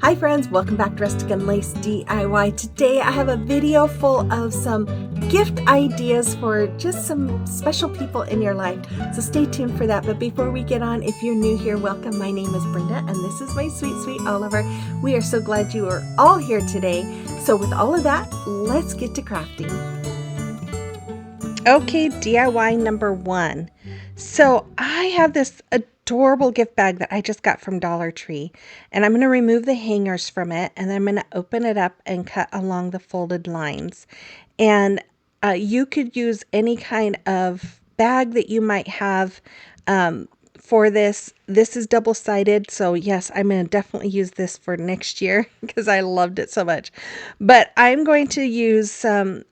Hi friends, welcome back to Rustic and Lace DIY. Today I have a video full of some gift ideas for just some special people in your life. So stay tuned for that. But before we get on, if you're new here, welcome. My name is Brenda and this is my sweet, sweet Oliver. We are so glad you are all here today. So with all of that, let's get to crafting. Okay, DIY number one. So I have this adorable gift bag that I just got from Dollar Tree, and I'm going to remove the hangers from it, and I'm going to open it up and cut along the folded lines. And you could use any kind of bag that you might have for this. This is double-sided, so yes, I'm going to definitely use this for next year because I loved it so much. But I'm going to use some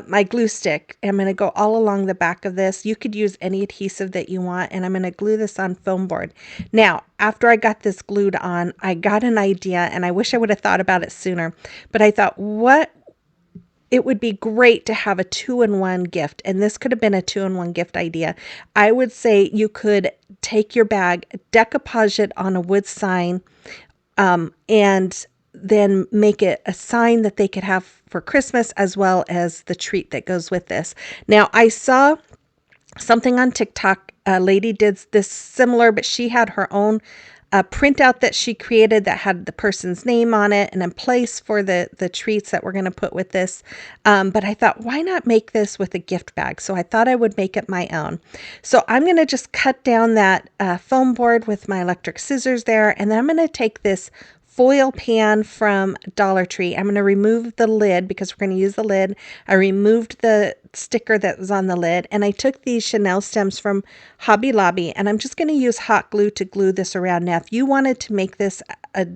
my glue stick. I'm going to go all along the back of this. You could use any adhesive that you want, and I'm going to glue this on foam board. Now, after I got this glued on, I got an idea, and I wish I would have thought about it sooner, but I thought, it would be great to have a 2-in-1 gift, and this could have been a 2-in-1 gift idea. I would say you could take your bag, decoupage it on a wood sign, and then make it a sign that they could have for Christmas, as well as the treat that goes with this. Now, I saw something on TikTok. A lady did this similar, but she had her own printout that she created that had the person's name on it and a place for the treats that we're going to put with this. But I thought, why not make this with a gift bag? So I thought I would make it my own. So I'm going to just cut down that foam board with my electric scissors there, and then I'm going to take this foil pan from Dollar Tree. I'm going to remove the lid because we're going to use the lid. I removed the sticker that was on the lid, and I took these Chanel stems from Hobby Lobby, and I'm just going to use hot glue to glue this around. Now, if you wanted to make this a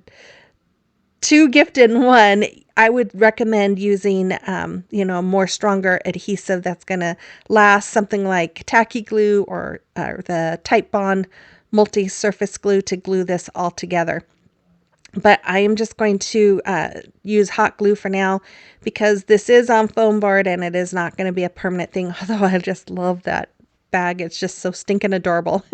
2 gift in 1, I would recommend using, more stronger adhesive that's going to last, something like tacky glue or the Type Bond multi-surface glue to glue this all together. But I am just going to use hot glue for now because this is on foam board and it is not going to be a permanent thing. Although I just love that bag. It's just so stinking adorable.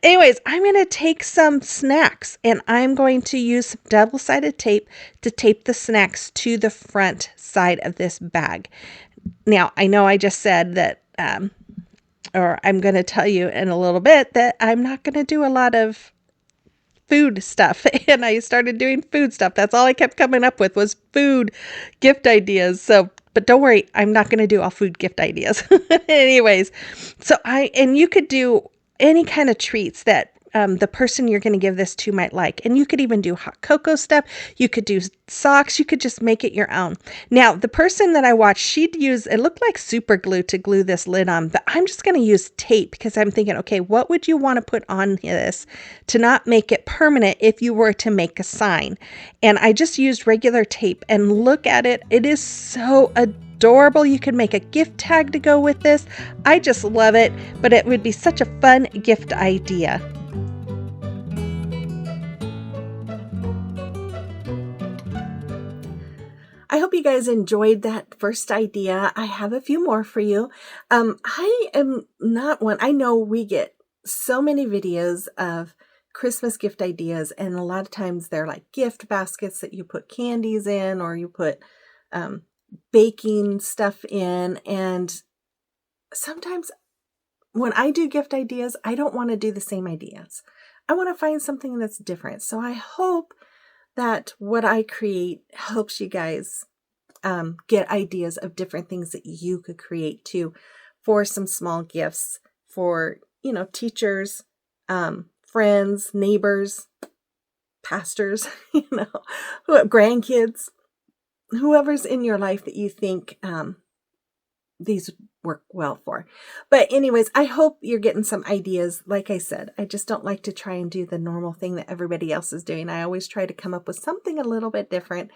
Anyways, I'm going to take some snacks and I'm going to use some double-sided tape to tape the snacks to the front side of this bag. Now, I know I just said that, or I'm going to tell you in a little bit that I'm not going to do a lot of food stuff, and I started doing food stuff. That's all I kept coming up with was food gift ideas. So, but don't worry, I'm not going to do all food gift ideas. Anyways, and you could do any kind of treats that the person you're going to give this to might like. And you could even do hot cocoa stuff. You could do socks. You could just make it your own. Now, the person that I watched, she'd use, it looked like super glue to glue this lid on, but I'm just going to use tape because I'm thinking, okay, what would you want to put on this to not make it permanent if you were to make a sign? And I just used regular tape, and look at it. It is so adorable. You could make a gift tag to go with this. I just love it, but it would be such a fun gift idea. I hope you guys enjoyed that first idea. I have a few more for you. I am not one, I know we get so many videos of Christmas gift ideas, and a lot of times they're like gift baskets that you put candies in, or you put baking stuff in. And sometimes when I do gift ideas, I don't want to do the same ideas. I want to find something that's different. So I hope that what I create helps you guys get ideas of different things that you could create too for some small gifts for, teachers, friends, neighbors, pastors, grandkids, whoever's in your life that you think these work well for. But anyways, I hope you're getting some ideas. Like I said, I just don't like to try and do the normal thing that everybody else is doing. I always try to come up with something a little bit different.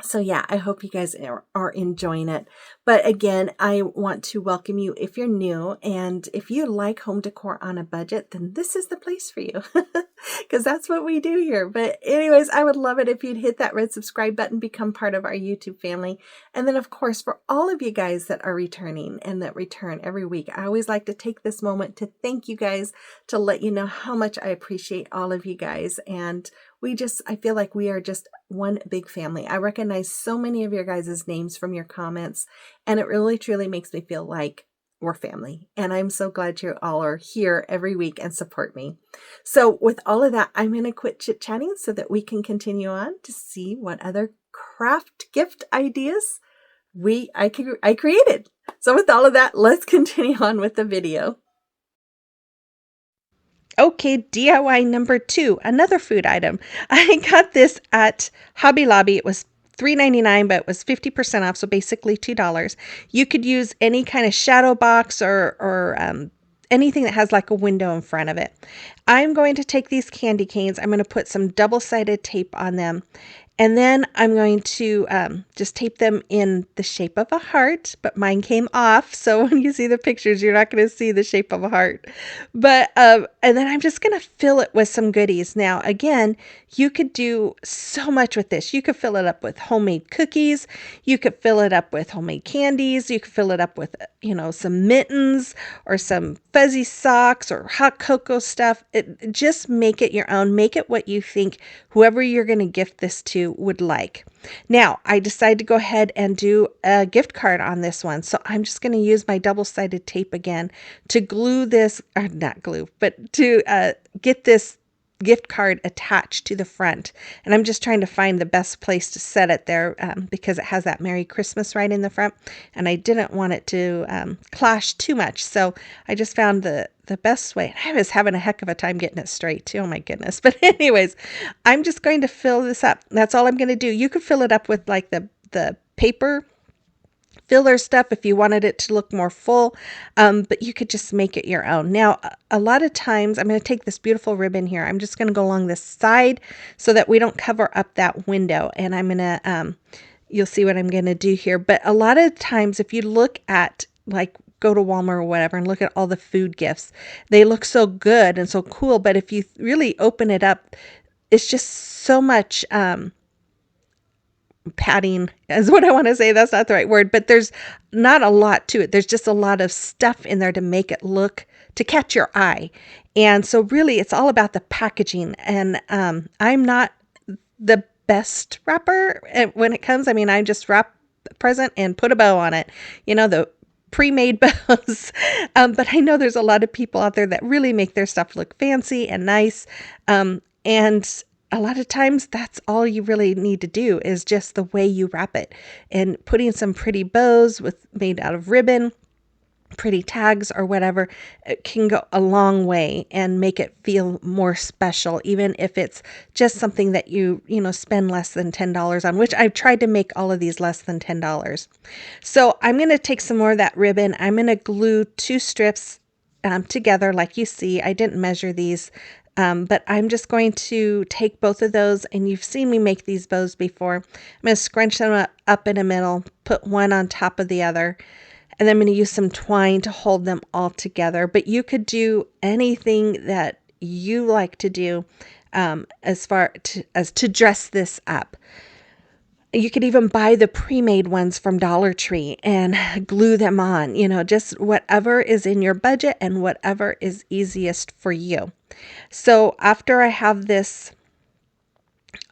So yeah, I hope you guys are enjoying it. But again, I want to welcome you if you're new, and if you like home decor on a budget, then this is the place for you. because that's what we do here. But anyways, I would love it if you'd hit that red subscribe button, become part of our YouTube family. And then of course, for all of you guys that are returning and that return every week, I always like to take this moment to thank you guys, to let you know how much I appreciate all of you guys. And I feel like we are just one big family. I recognize so many of your guys' names from your comments, and it really truly makes me feel like we're family. And I'm so glad you all are here every week and support me. So with all of that, I'm going to quit chit-chatting so that we can continue on to see what other craft gift ideas I created. So with all of that, let's continue on with the video. Okay, DIY number 2, another food item. I got this at Hobby Lobby. It was $3.99, but it was 50% off, so basically $2. You could use any kind of shadow box or anything that has like a window in front of it. I'm going to take these candy canes. I'm going to put some double-sided tape on them. And then I'm going to just tape them in the shape of a heart, but mine came off. So when you see the pictures, you're not going to see the shape of a heart. But, and then I'm just going to fill it with some goodies. Now, again, you could do so much with this. You could fill it up with homemade cookies. You could fill it up with homemade candies. You could fill it up with, some mittens or some fuzzy socks or hot cocoa stuff. Just make it your own. Make it what you think whoever you're going to gift this to would like. Now, I decided to go ahead and do a gift card on this one. So I'm just going to use my double-sided tape again to glue this, or not glue, but to get this gift card attached to the front. And I'm just trying to find the best place to set it there because it has that Merry Christmas right in the front. And I didn't want it to clash too much. So I just found the best way. I was having a heck of a time getting it straight too. Oh my goodness. But anyways, I'm just going to fill this up. That's all I'm going to do. You could fill it up with like the paper filler stuff if you wanted it to look more full, but you could just make it your own. Now, a lot of times, I'm going to take this beautiful ribbon here. I'm just going to go along this side so that we don't cover up that window. And I'm going to, you'll see what I'm going to do here. But a lot of times, if you look at like go to Walmart or whatever and look at all the food gifts, they look so good and so cool. But if you really open it up, it's just so much padding is what I want to say. That's not the right word, but there's not a lot to it. There's just a lot of stuff in there to make it look, to catch your eye. And so really it's all about the packaging. And I'm not the best wrapper when it comes. I mean, I just wrap a present and put a bow on it, the pre-made bows. But I know there's a lot of people out there that really make their stuff look fancy and nice. And a lot of times that's all you really need to do is just the way you wrap it, and putting some pretty bows made out of ribbon, pretty tags or whatever, it can go a long way and make it feel more special, even if it's just something that you spend less than $10 on, which I've tried to make all of these less than $10. So I'm going to take some more of that ribbon. I'm going to glue 2 strips together like you see. I didn't measure these. But I'm just going to take both of those, and you've seen me make these bows before. I'm going to scrunch them up in the middle, put one on top of the other, and then I'm going to use some twine to hold them all together. But you could do anything that you like to do as far as to dress this up. You could even buy the pre-made ones from Dollar Tree and glue them on, just whatever is in your budget and whatever is easiest for you. So after I have this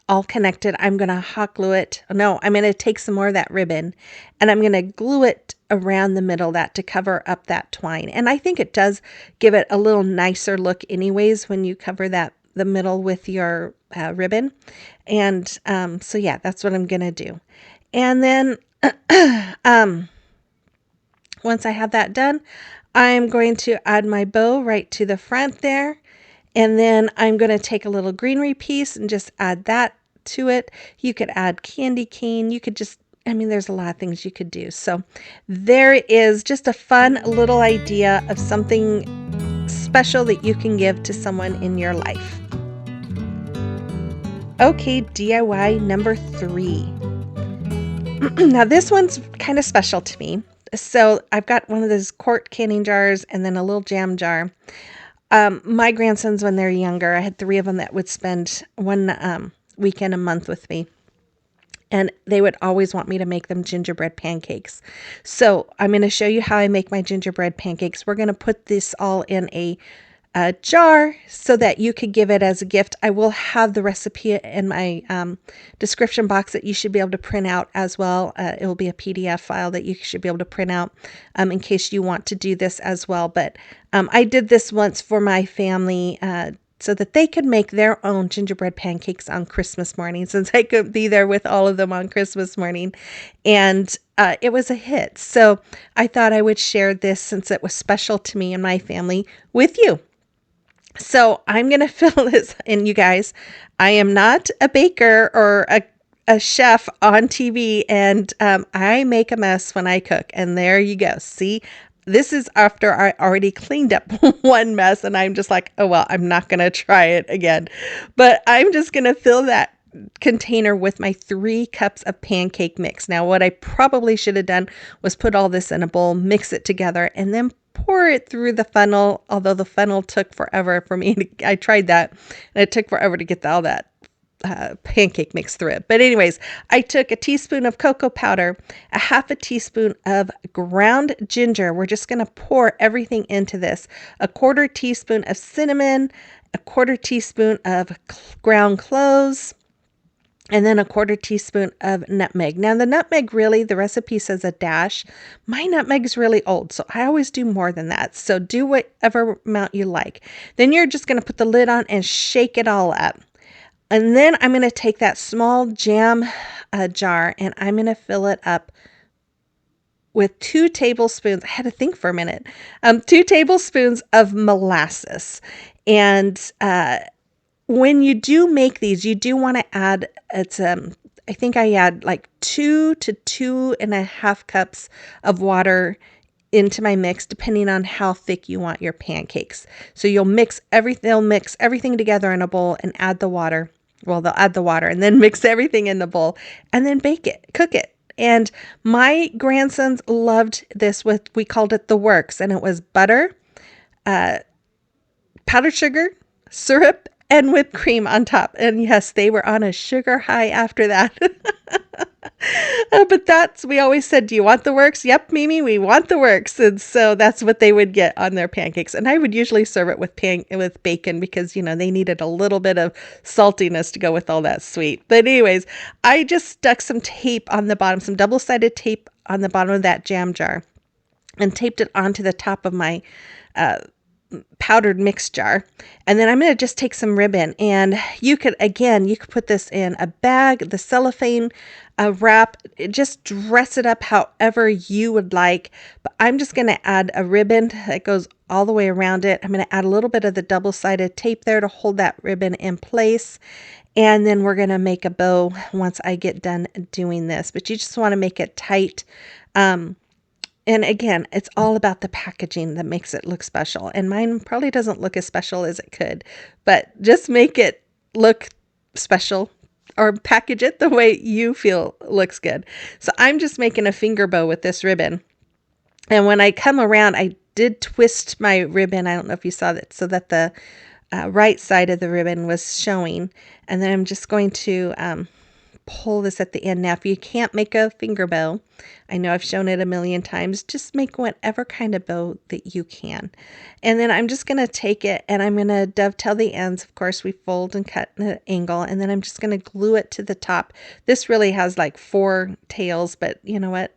all connected, I'm going to hot glue it. No, I'm going to take some more of that ribbon and I'm going to glue it around the middle of that to cover up that twine. And I think it does give it a little nicer look anyways when you cover the middle with your ribbon. And so yeah, that's what I'm going to do. And then once I have that done, I'm going to add my bow right to the front there. And then I'm going to take a little greenery piece and just add that to it. You could add candy cane. You could just, there's a lot of things you could do. So there is just a fun little idea of something special that you can give to someone in your life. Okay, DIY number 3. Now this one's kind of special to me. So I've got one of those quart canning jars and then a little jam jar. My grandsons, when they're younger, I had 3 of them that would spend one weekend a month with me. And they would always want me to make them gingerbread pancakes. So I'm going to show you how I make my gingerbread pancakes. We're going to put this all in a jar so that you could give it as a gift. I will have the recipe in my description box that you should be able to print out as well. It will be a PDF file that you should be able to print out in case you want to do this as well. But I did this once for my family so that they could make their own gingerbread pancakes on Christmas morning, since I could be there with all of them on Christmas morning. And it was a hit. So I thought I would share this, since it was special to me and my family, with you. So I'm going to fill this in, you guys. I am not a baker or a chef on TV, and I make a mess when I cook. And there you go. See, this is after I already cleaned up one mess, and I'm just like, oh, well, I'm not going to try it again. But I'm just going to fill that container with my 3 cups of pancake mix. Now, what I probably should have done was put all this in a bowl, mix it together, and then pour it through the funnel, although the funnel took forever for me. I tried that, and it took forever to get all that pancake mix through it. But anyways, I took a teaspoon of cocoa powder, a half a teaspoon of ground ginger. We're just going to pour everything into this. A quarter teaspoon of cinnamon, a quarter teaspoon of ground cloves, and then a quarter teaspoon of nutmeg. Now the nutmeg, really, the recipe says a dash. My nutmeg's really old, so I always do more than that. So do whatever amount you like. Then you're just going to put the lid on and shake it all up. And then I'm going to take that small jam jar, and I'm going to fill it up with 2 tablespoons. I had to think for a minute. 2 tablespoons of molasses. And when you do make these, you do want to add, I think I add like 2 to 2.5 cups of water into my mix, depending on how thick you want your pancakes. So they'll mix everything together in a bowl and add the water. Well, they'll add the water and then mix everything in the bowl and then cook it. And my grandsons loved this we called it the works, and it was butter, powdered sugar, syrup, and whipped cream on top. And yes, they were on a sugar high after that. But we always said, do you want the works? Yep, Mimi, we want the works. And so that's what they would get on their pancakes. And I would usually serve it with bacon because, they needed a little bit of saltiness to go with all that sweet. But anyways, I just stuck some tape on the bottom, some double-sided tape on the bottom of that jam jar, and taped it onto the top of my powdered mix jar. And then I'm going to just take some ribbon, and you could put this in a bag, the cellophane wrap, just dress it up however you would like. But I'm just going to add a ribbon that goes all the way around it. I'm going to add a little bit of the double-sided tape there to hold that ribbon in place. And then we're going to make a bow once I get done doing this. But you just want to make it tight. And again, it's all about the packaging that makes it look special. And mine probably doesn't look as special as it could, but just make it look special, or package it the way you feel looks good. So I'm just making a finger bow with this ribbon. And when I come around, I did twist my ribbon. I don't know if you saw that, so that the right side of the ribbon was showing. And then I'm just going to pull this at the end. Now, if you can't make a finger bow, I know I've shown it a million times, just make whatever kind of bow that you can. And then I'm just going to take it and I'm going to dovetail the ends. Of course, we fold and cut an angle, and then I'm just going to glue it to the top. This really has like 4 tails, but you know what?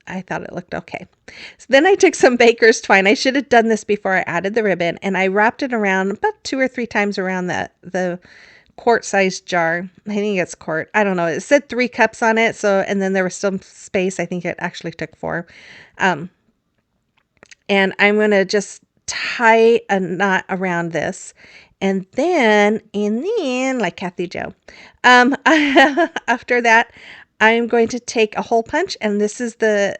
I thought it looked okay. So then I took some baker's twine. I should have done this before I added the ribbon, and I wrapped it around about 2 or 3 times around the quart-sized jar. I think it's quart. I don't know. It said 3 cups on it. So, and then there was some space. I think it actually took 4. And I'm going to just tie a knot around this. And then, like Kathy Joe, after that, I'm going to take a hole punch. And this is the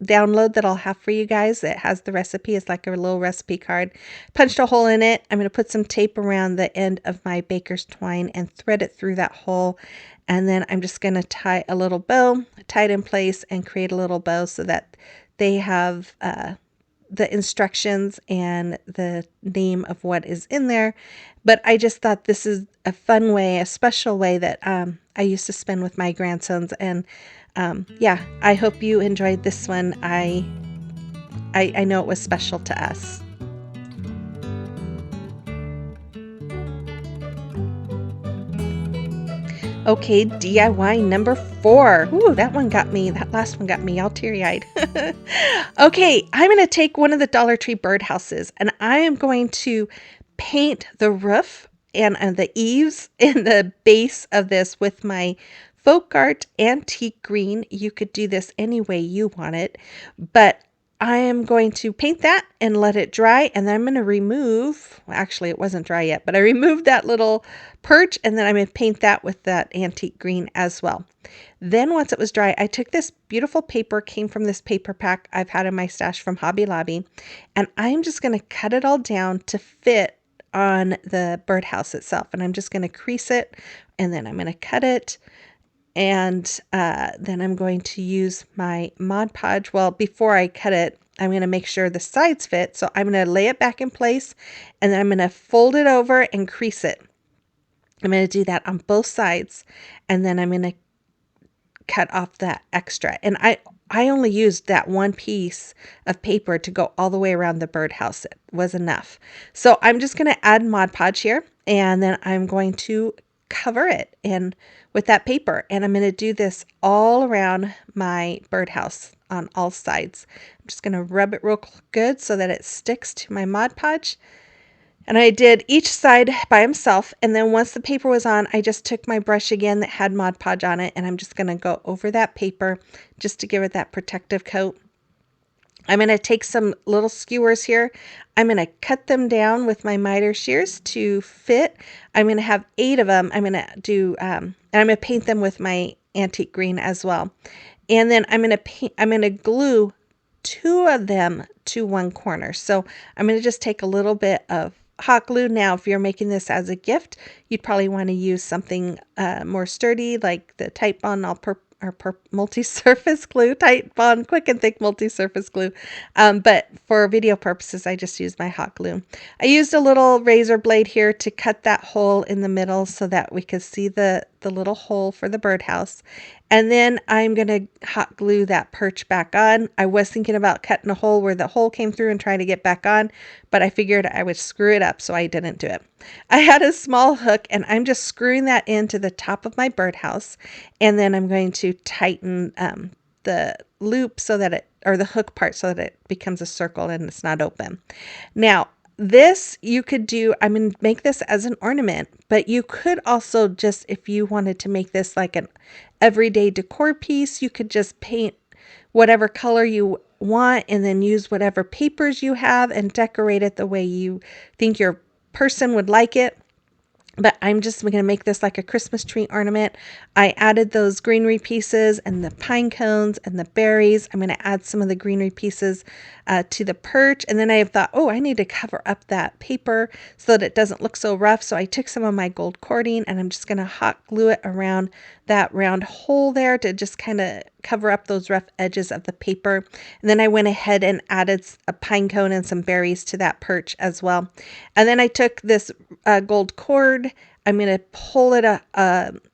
download that I'll have for you guys. It has the recipe. It's like a little recipe card. Punched a hole in it. I'm going to put some tape around the end of my baker's twine and thread it through that hole. And then I'm just going to tie a little bow, tie it in place, and create a little bow so that they have the instructions and the name of what is in there. But I just thought this is a fun way, a special way that I used to spend with my grandsons. And yeah, I hope you enjoyed this one. I know it was special to us. Okay, DIY number 4. Ooh, that one got me. That last one got me all teary-eyed. Okay, I'm going to take one of the Dollar Tree birdhouses and I am going to paint the roof and the eaves and the base of this with my folk art antique green. You could do this any way you want it, but I am going to paint that and let it dry, and then I'm going to remove, well, actually it wasn't dry yet, but I removed that little perch, and then I'm going to paint that with that antique green as well. Then once it was dry, I took this beautiful paper, came from this paper pack I've had in my stash from Hobby Lobby, and I'm just going to cut it all down to fit on the birdhouse itself. And I'm just going to crease it, and then I'm going to cut it, and then I'm going to use my Mod Podge. Well, before I cut it, I'm going to make sure the sides fit. So I'm going to lay it back in place, and then I'm going to fold it over and crease it. I'm going to do that on both sides, and then I'm going to cut off that extra. And I only used that one piece of paper to go all the way around the birdhouse. It was enough. So I'm just going to add Mod Podge here, and then I'm going to cover it in with that paper. And I'm going to do this all around my birdhouse on all sides. I'm just going to rub it real good so that it sticks to my Mod Podge. And I did each side by himself. And then once the paper was on, I just took my brush again that had Mod Podge on it. And I'm just going to go over that paper just to give it that protective coat. I'm going to take some little skewers here. I'm going to cut them down with my miter shears to fit. I'm going to have 8 of them. I'm going to do, and I'm going to paint them with my antique green as well. And then I'm going to glue 2 of them to one corner. So I'm going to just take a little bit of hot glue. Now, if you're making this as a gift, you'd probably want to use something more sturdy, like the Titebond multi-surface glue, Titebond quick and thick multi-surface glue. But for video purposes, I just used my hot glue. I used a little razor blade here to cut that hole in the middle so that we could see the little hole for the birdhouse. And then I'm going to hot glue that perch back on. I was thinking about cutting a hole where the hole came through and trying to get back on, but I figured I would screw it up, so I didn't do it. I had a small hook, and I'm just screwing that into the top of my birdhouse, and then I'm going to tighten the loop so that it, or the hook part, so that it becomes a circle and it's not open. Now, this you could do, I'm going to make this as an ornament, but you could also just, if you wanted to make this like an everyday decor piece, you could just paint whatever color you want and then use whatever papers you have and decorate it the way you think your person would like it. But I'm just going to make this like a Christmas tree ornament. I added those greenery pieces and the pine cones and the berries. I'm going to add some of the greenery pieces to the perch. And then I thought, oh, I need to cover up that paper so that it doesn't look so rough. So I took some of my gold cording and I'm just going to hot glue it around that round hole there to just kind of cover up those rough edges of the paper. And then I went ahead and added a pine cone and some berries to that perch as well. And then I took this gold cord. I'm going to pull it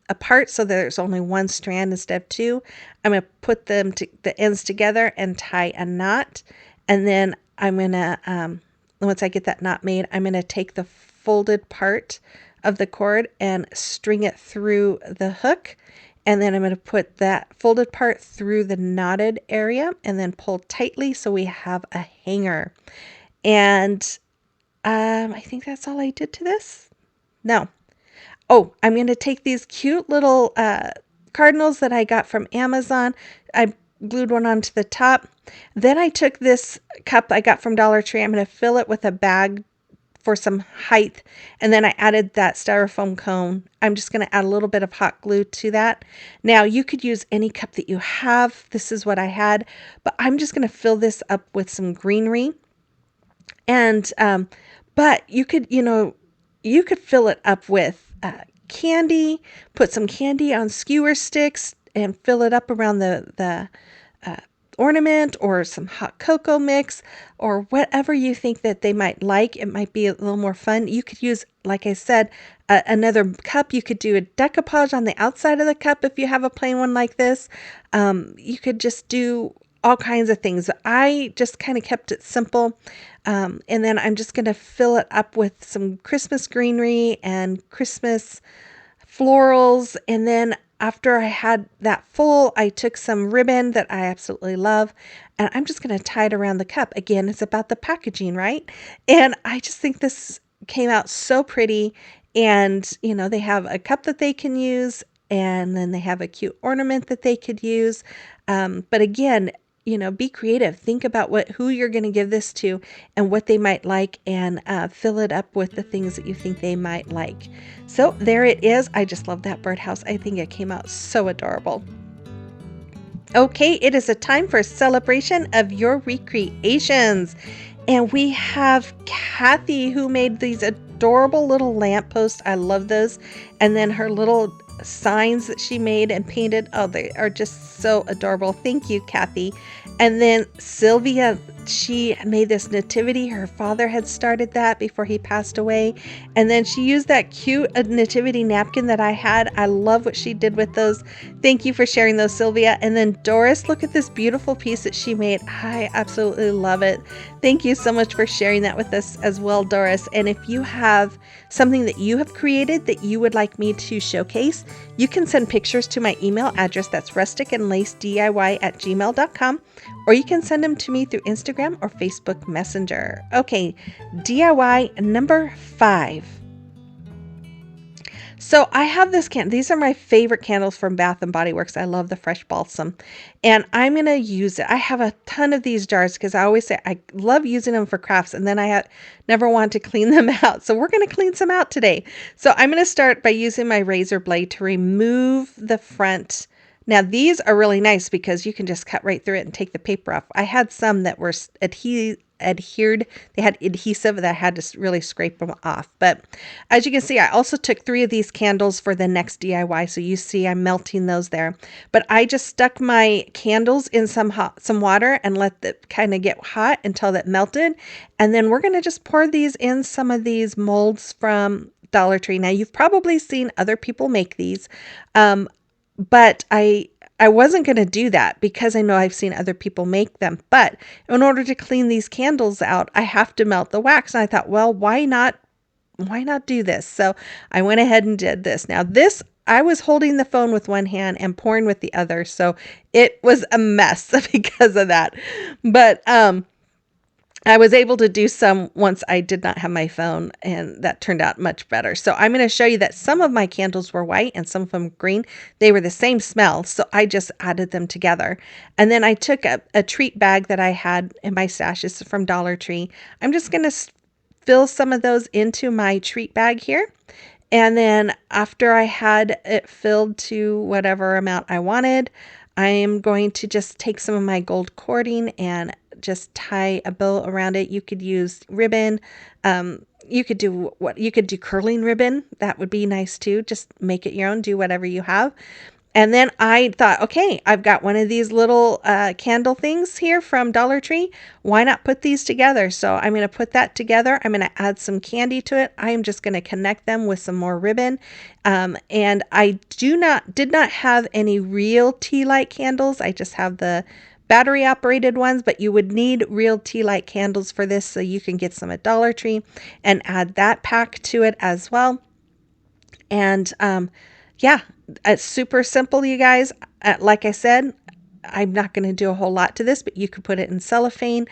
apart so there's only one strand instead of 2. I'm going to put them the ends together and tie a knot. And then I'm going to, once I get that knot made, I'm going to take the folded part of the cord and string it through the hook. And then I'm going to put that folded part through the knotted area and then pull tightly so we have a hanger. And I think that's all I did to this. No. Oh, I'm going to take these cute little cardinals that I got from Amazon. I glued one onto the top. Then I took this cup I got from Dollar Tree. I'm going to fill it with a bag for some height. And then I added that styrofoam cone. I'm just going to add a little bit of hot glue to that. Now you could use any cup that you have. This is what I had, but I'm just going to fill this up with some greenery. And, but you could, you could fill it up with candy, put some candy on skewer sticks and fill it up around the ornament or some hot cocoa mix or whatever you think that they might like. It might be a little more fun. You could use, like I said, another cup. You could do a decoupage on the outside of the cup if you have a plain one like this. You could just do all kinds of things. I just kind of kept it simple. And then I'm just going to fill it up with some Christmas greenery and Christmas florals. And then after I had that full, I took some ribbon that I absolutely love, and I'm just going to tie it around the cup. Again, it's about the packaging, right? And I just think this came out so pretty. And, they have a cup that they can use, and then they have a cute ornament that they could use. But again, be creative. Think about who you're going to give this to and what they might like, and fill it up with the things that you think they might like. So there it is. I just love that birdhouse. I think it came out so adorable. Okay, it is a time for a celebration of your recreations. And we have Kathy, who made these adorable little lampposts. I love those. And then her little signs that she made and painted. Oh, they are just so adorable. Thank you, Kathy. And then Sylvia, she made this nativity. Her father had started that before he passed away. And then she used that cute nativity napkin that I had. I love what she did with those. Thank you for sharing those, Sylvia. And then Doris, look at this beautiful piece that she made. I absolutely love it. Thank you so much for sharing that with us as well, Doris. And if you have something that you have created that you would like me to showcase, you can send pictures to my email address. That's rusticandlacediy@gmail.com, or you can send them to me through Instagram or Facebook Messenger. Okay, DIY number 5. So I have this candle. These are my favorite candles from Bath and Body Works. I love the fresh balsam, and I'm going to use it. I have a ton of these jars because I always say I love using them for crafts, and then I never want to clean them out. So we're going to clean some out today. So I'm going to start by using my razor blade to remove the front. Now these are really nice because you can just cut right through it and take the paper off. I had some that were adhered. They had adhesive that I had to really scrape them off. But as you can see, I also took 3 of these candles for the next DIY. So you see I'm melting those there. But I just stuck my candles in some water and let it kind of get hot until that melted. And then we're going to just pour these in some of these molds from Dollar Tree. Now you've probably seen other people make these. But I wasn't going to do that because I know I've seen other people make them. But in order to clean these candles out, I have to melt the wax. And I thought, well, why not do this? So I went ahead and did this. Now this, I was holding the phone with one hand and pouring with the other. So it was a mess because of that. But I was able to do some once I did not have my phone, and that turned out much better. So I'm going to show you that some of my candles were white and some of them green. They were the same smell, so I just added them together. And then I took a treat bag that I had in my stash. This is from Dollar Tree. I'm just going to fill some of those into my treat bag here. And then after I had it filled to whatever amount I wanted, I am going to just take some of my gold cording and just tie a bow around it. You could use ribbon. You could do curling ribbon. That would be nice too. Just make it your own. Do whatever you have. And then I thought, okay, I've got one of these little candle things here from Dollar Tree. Why not put these together? So I'm going to put that together. I'm going to add some candy to it. I am just going to connect them with some more ribbon. And I did not have any real tea light candles. I just have the battery operated ones, but you would need real tea light candles for this. So you can get some at Dollar Tree and add that pack to it as well. And yeah, it's super simple, you guys. Like I said, I'm not going to do a whole lot to this, but you could put it in cellophane.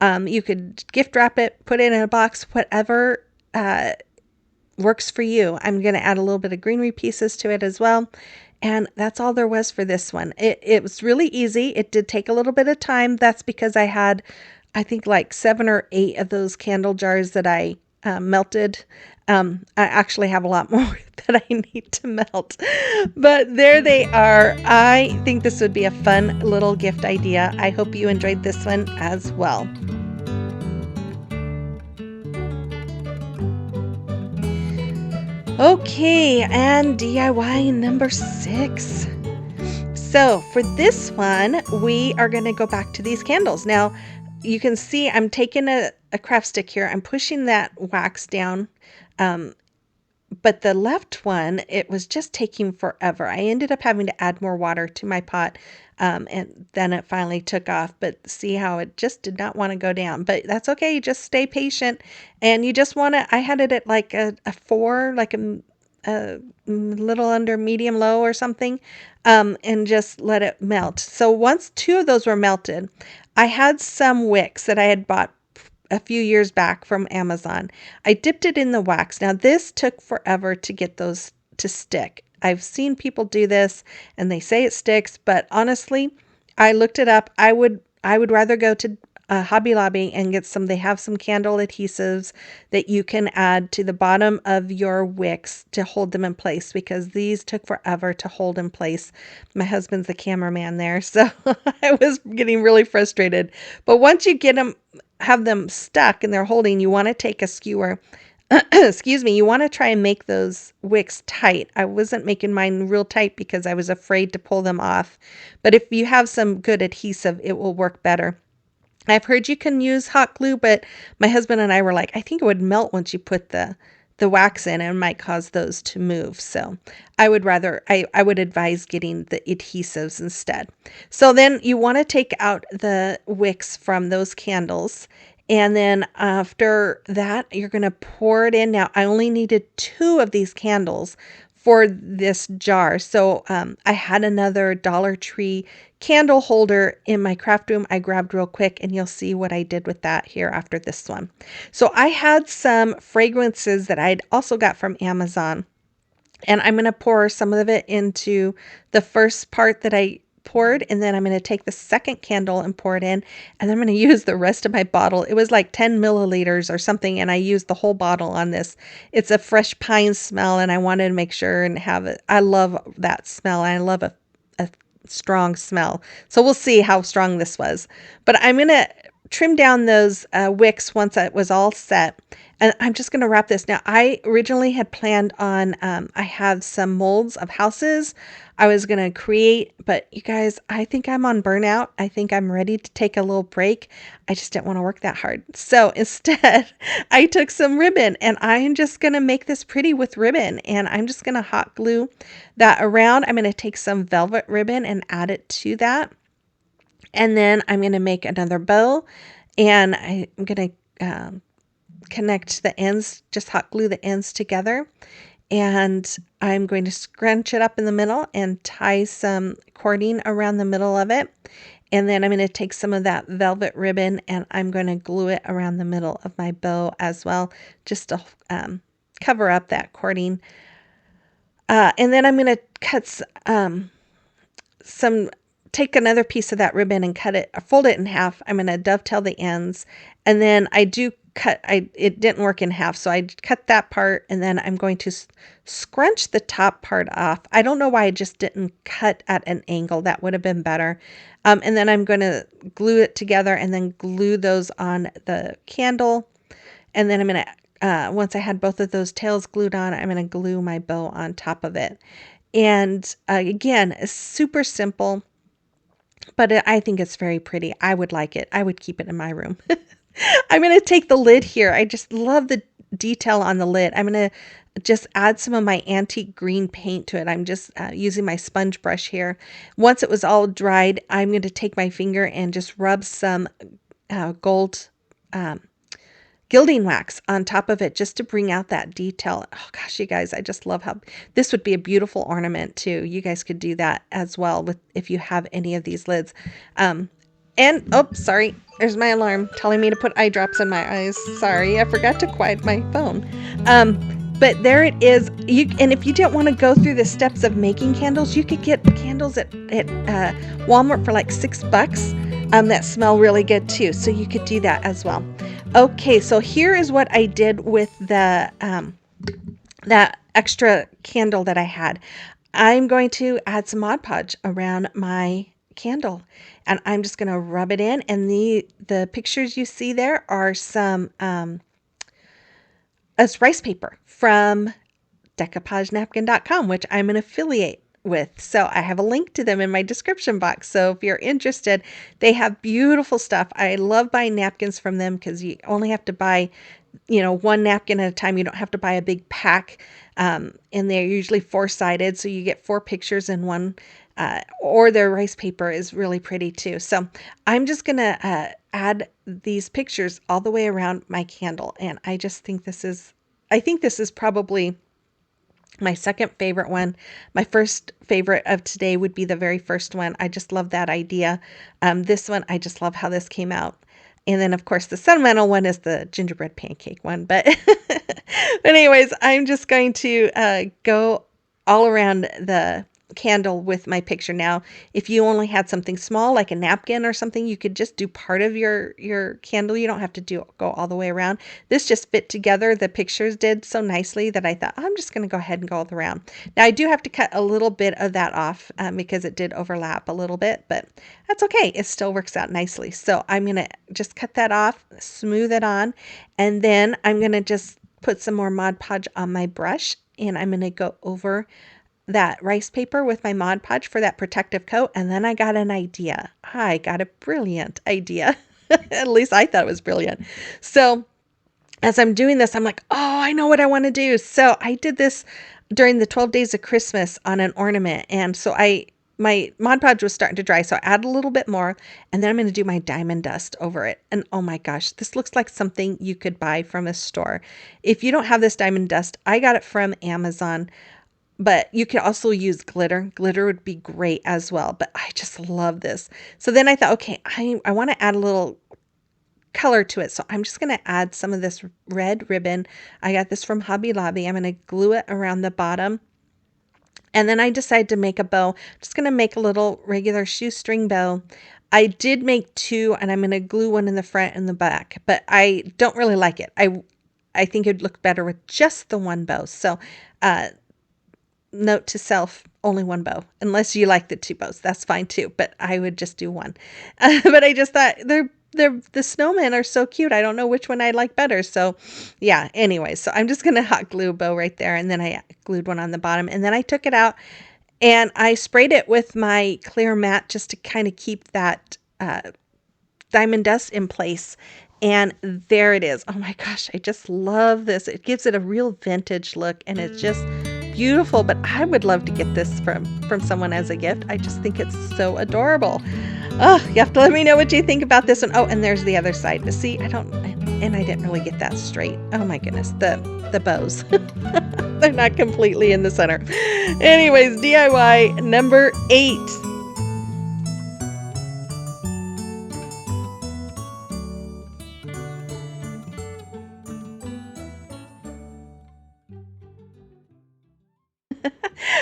You could gift wrap it, put it in a box, whatever works for you. I'm going to add a little bit of greenery pieces to it as well. And that's all there was for this one. It was really easy. It did take a little bit of time. That's because I had, I think, like 7 or 8 of those candle jars that I melted. I actually have a lot more that I need to melt, but there they are. I think this would be a fun little gift idea. I hope you enjoyed this one as well. Okay, and DIY number 6. So for this one, we are going to go back to these candles. Now, you can see I'm taking a craft stick here. I'm pushing that wax down. Um, but the left one, it was just taking forever. I ended up having to add more water to my pot, and then it finally took off. But see how it just did not want to go down. But that's okay. You just stay patient, and you just want to. I had it at like a 4, like a little under medium low or something, and just let it melt. So once 2 of those were melted, I had some wicks that I had bought a few years back from Amazon. I dipped it in the wax. Now, this took forever to get those to stick. I've seen people do this and they say it sticks, but honestly, I looked it up. I would rather go to Hobby Lobby and get some. They have some candle adhesives that you can add to the bottom of your wicks to hold them in place, because these took forever to hold in place. My husband's the cameraman there, so I was getting really frustrated. But once you get them, have them stuck and they're holding, you want to take a skewer. Excuse me, you want to try and make those wicks tight. I wasn't making mine real tight because I was afraid to pull them off. But if you have some good adhesive, it will work better. I've heard you can use hot glue, but my husband and I were like, I think it would melt once you put the wax in, and might cause those to move. So I would advise getting the adhesives instead. So then you want to take out the wicks from those candles. And then after that, you're going to pour it in. Now, I only needed 2 of these candles for this jar. So I had another Dollar Tree candle holder in my craft room I grabbed real quick, and you'll see what I did with that here after this one. So I had some fragrances that I'd also got from Amazon, and I'm going to pour some of it into the first part that I poured, and then I'm going to take the second candle and pour it in, and then I'm going to use the rest of my bottle. It was like 10 milliliters or something, and I used the whole bottle on this. It's a fresh pine smell, and I wanted to make sure and have it. I love that smell. I love a strong smell. So we'll see how strong this was. But I'm going to trim down those wicks once it was all set. And I'm just going to wrap this. Now, I originally had planned on, I have some molds of houses I was going to create, but you guys, I think I'm on burnout. I think I'm ready to take a little break. I just didn't want to work that hard. So instead, I took some ribbon, and I'm just going to make this pretty with ribbon, and I'm just going to hot glue that around. I'm going to take some velvet ribbon and add it to that. And then I'm going to make another bow, and I'm going to connect the ends, just hot glue the ends together. And I'm going to scrunch it up in the middle and tie some cording around the middle of it. And then I'm going to take some of that velvet ribbon and I'm going to glue it around the middle of my bow as well, just to cover up that cording. And then I'm going to cut take another piece of that ribbon and fold it in half. I'm going to dovetail the ends, and then it didn't work in half, so I cut that part, and then I'm going to scrunch the top part off. I don't know why I just didn't cut at an angle. That would have been better. And then I'm going to glue it together and then glue those on the candle. And then I'm going to, once I had both of those tails glued on, I'm going to glue my bow on top of it. And again, it's super simple, but I think it's very pretty. I would like it. I would keep it in my room. I'm going to take the lid here. I just love the detail on the lid. I'm going to just add some of my antique green paint to it. I'm just using my sponge brush here. Once it was all dried, I'm going to take my finger and just rub some gold gilding wax on top of it, just to bring out that detail. Oh gosh, you guys, I just love how this would be a beautiful ornament too. You guys could do that as well if you have any of these lids. And oh, sorry, there's my alarm telling me to put eye drops in my eyes. Sorry, I forgot to quiet my phone. But there it is. And if you didn't want to go through the steps of making candles, you could get candles at Walmart for like $6. That smell really good too. So you could do that as well. Okay, so here is what I did with the that extra candle that I had. I'm going to add some Mod Podge around my candle, and I'm just going to rub it in. And the pictures you see there are some it's rice paper from decoupagenapkin.com, which I'm an affiliate with. So I have a link to them in my description box. So if you're interested, they have beautiful stuff. I love buying napkins from them because you only have to buy, one napkin at a time. You don't have to buy a big pack. And they're usually four-sided, so you get four pictures in one. Or their rice paper is really pretty too. So I'm just gonna add these pictures all the way around my candle, and I think this is probably my second favorite one. My first favorite of today would be the very first one. I just love that idea. This one, I just love how this came out. And then, of course, the sentimental one is the gingerbread pancake one. But, but anyways, I'm just going to go all around the candle with my picture. Now, if you only had something small like a napkin or something, you could just do part of your candle. You don't have to go all the way around. This just fit together. The pictures did so nicely that I thought, I'm just going to go ahead and go all around. Now, I do have to cut a little bit of that off because it did overlap a little bit, but that's okay. It still works out nicely. So I'm going to just cut that off, smooth it on, and then I'm going to just put some more Mod Podge on my brush, and I'm going to go over that rice paper with my Mod Podge for that protective coat. And then I got an idea. I got a brilliant idea. At least I thought it was brilliant. So as I'm doing this, I'm like, oh, I know what I want to do. So I did this during the 12 days of Christmas on an ornament. And so my Mod Podge was starting to dry. So I add a little bit more, and then I'm going to do my diamond dust over it. And oh my gosh, this looks like something you could buy from a store. If you don't have this diamond dust, I got it from Amazon. But you could also use glitter. Glitter would be great as well. But I just love this. So then I thought, okay, I want to add a little color to it. So I'm just going to add some of this red ribbon. I got this from Hobby Lobby. I'm going to glue it around the bottom. And then I decided to make a bow. I'm just going to make a little regular shoestring bow. I did make two, and I'm going to glue one in the front and the back. But I don't really like it. I think it'd look better with just the one bow. So note to self, only one bow. Unless you like the two bows, that's fine too. But I would just do one. But I just thought the snowmen are so cute. I don't know which one I like better. So yeah, anyway, so I'm just going to hot glue a bow right there. And then I glued one on the bottom. And then I took it out and I sprayed it with my clear matte just to kind of keep that diamond dust in place. And there it is. Oh my gosh, I just love this. It gives it a real vintage look, and it's just beautiful. But I would love to get this from someone as a gift. I just think it's so adorable. Oh, you have to let me know what you think about this one. Oh, and there's the other side. To see, I didn't really get that straight. Oh my goodness, the bows. They're not completely in the center. Anyways, DIY number 8.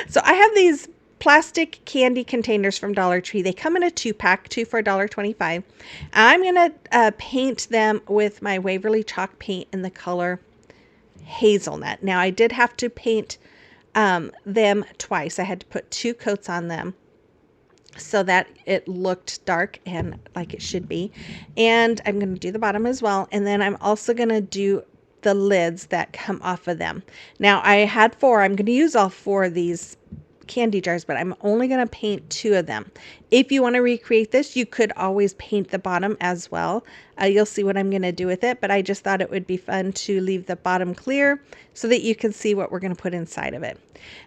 So I have these plastic candy containers from Dollar Tree. They come in a 2-pack, 2 for $1.25. I'm going to paint them with my Waverly chalk paint in the color hazelnut. Now I did have to paint them twice. I had to put 2 coats on them so that it looked dark and like it should be. And I'm going to do the bottom as well. And then I'm also going to do the lids that come off of them. Now I had 4. I'm going to use all 4 of these candy jars, but I'm only going to paint 2 of them. If you want to recreate this, you could always paint the bottom as well. You'll see what I'm going to do with it, but I just thought it would be fun to leave the bottom clear so that you can see what we're going to put inside of it.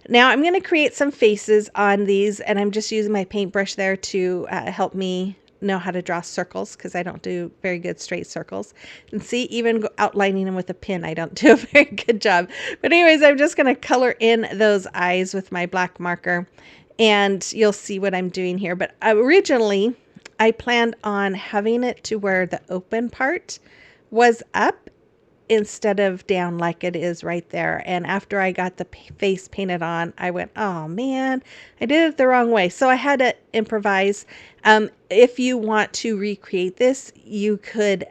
Now I'm going to create some faces on these, and I'm just using my paintbrush there to help me know how to draw circles, because I don't do very good straight circles. And see, even outlining them with a pin, I don't do a very good job. But anyways, I'm just going to color in those eyes with my black marker, and you'll see what I'm doing here. But originally, I planned on having it to where the open part was up instead of down like it is right there. And after I got the face painted on, I went, oh man, I did it the wrong way. So I had to improvise. If you want to recreate this, you could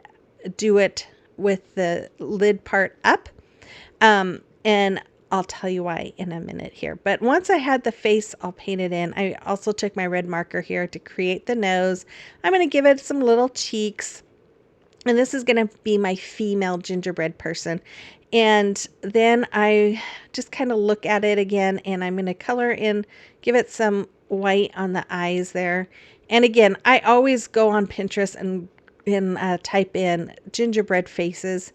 do it with the lid part up. And I'll tell you why in a minute here. But once I had the face all painted in, I also took my red marker here to create the nose. I'm going to give it some little cheeks. And this is going to be my female gingerbread person. And then I just kind of look at it again, and I'm going to color in, give it some white on the eyes there. And again, I always go on Pinterest and type in gingerbread faces,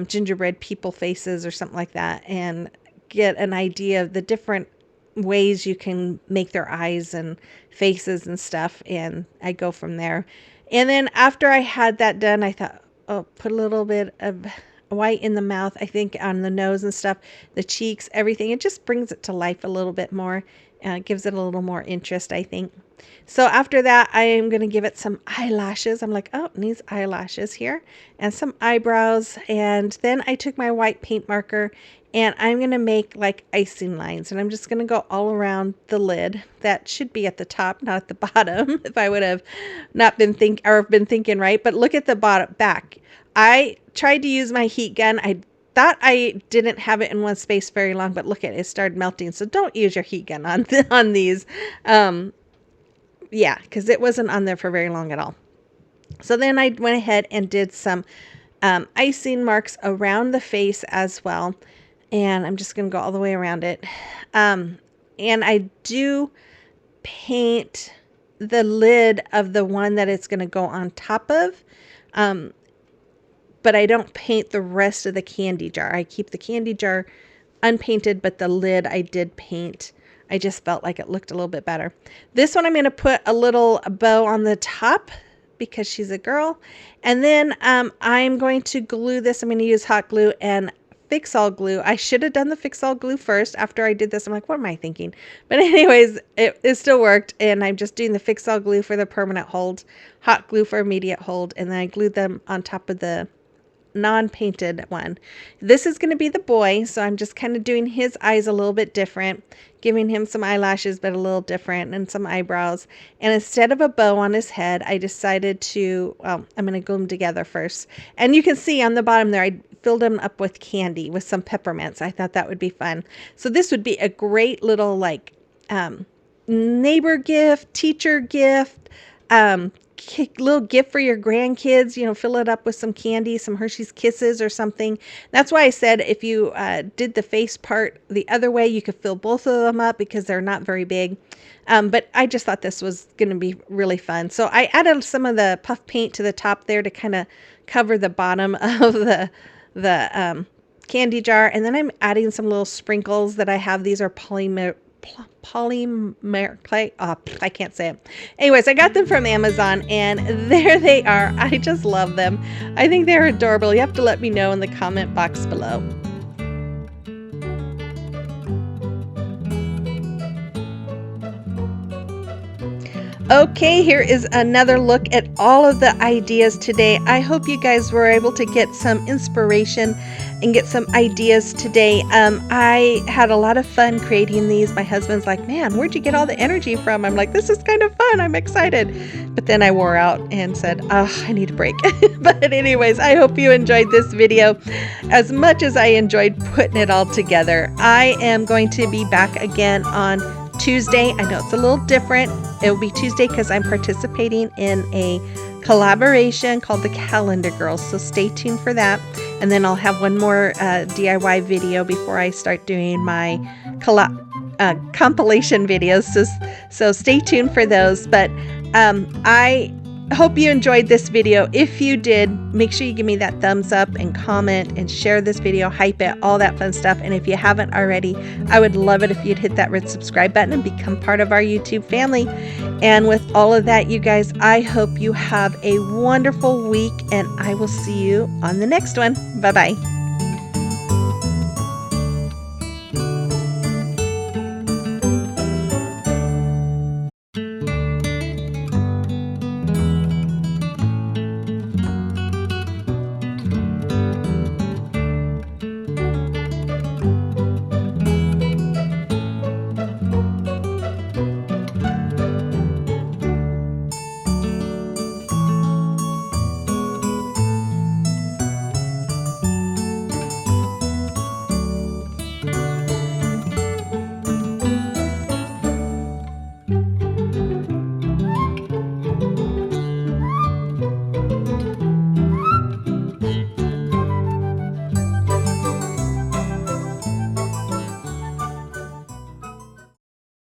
gingerbread people faces or something like that, and get an idea of the different ways you can make their eyes and faces and stuff. And I go from there. And then after I had that done, I thought, oh, put a little bit of white in the mouth, I think on the nose and stuff, the cheeks, everything. It just brings it to life a little bit more. Gives it a little more interest, I think. So after that, I am going to give it some eyelashes. I'm like, oh, it needs eyelashes here and some eyebrows. And then I took my white paint marker and I'm going to make like icing lines. And I'm just going to go all around the lid. That should be at the top, not at the bottom, if I would have not been been thinking right. But look at the bottom back. I tried to use my heat gun. I thought I didn't have it in one space very long, but look at it, it started melting. So don't use your heat gun on these. Yeah, because it wasn't on there for very long at all. So then I went ahead and did some icing marks around the face as well. And I'm just going to go all the way around it. And I do paint the lid of the one that it's going to go on top of. But I don't paint the rest of the candy jar. I keep the candy jar unpainted, but the lid I did paint. I just felt like it looked a little bit better. This one I'm going to put a little bow on the top because she's a girl. And then I'm going to glue this. I'm going to use hot glue and Fix-All glue. I should have done the Fix-All glue first after I did this. I'm like, what am I thinking? But anyways, it still worked. And I'm just doing the Fix-All glue for the permanent hold, hot glue for immediate hold. And then I glued them on top of the non-painted one. This is going to be the boy, so I'm just kind of doing his eyes a little bit different, giving him some eyelashes but a little different and some eyebrows. And instead of a bow on his head, I decided to, well, I'm going to glue them together first. And you can see on the bottom there, I filled them up with candy with some peppermints. I thought that would be fun. So this would be a great little like neighbor gift, teacher gift, little gift for your grandkids, you know, fill it up with some candy, some Hershey's Kisses or something. That's why I said if you did the face part the other way, you could fill both of them up because they're not very big. But I just thought this was going to be really fun. So I added some of the puff paint to the top there to kind of cover the bottom of the candy jar. And then I'm adding some little sprinkles that I have. These are polymer clay. Oh, I can't say it. Anyways, I got them from Amazon and there they are. I just love them. I think they're adorable. You have to let me know in the comment box below. Okay, here is another look at all of the ideas today. I hope you guys were able to get some inspiration and get some ideas today. I had a lot of fun creating these. My husband's like, man, where'd you get all the energy from? I'm like, this is kind of fun. I'm excited. But then I wore out and said, oh, I need a break. But anyways, I hope you enjoyed this video as much as I enjoyed putting it all together. I am going to be back again on Tuesday. I know it's a little different. It will be Tuesday because I'm participating in a collaboration called the Calendar Girls. So stay tuned for that. And then I'll have one more DIY video before I start doing my compilation videos. So stay tuned for those. But I hope you enjoyed this video. If you did, make sure you give me that thumbs up and comment and share this video, hype it, all that fun stuff. And if you haven't already, I would love it if you'd hit that red subscribe button and become part of our YouTube family. And with all of that, you guys, I hope you have a wonderful week and I will see you on the next one. Bye-bye.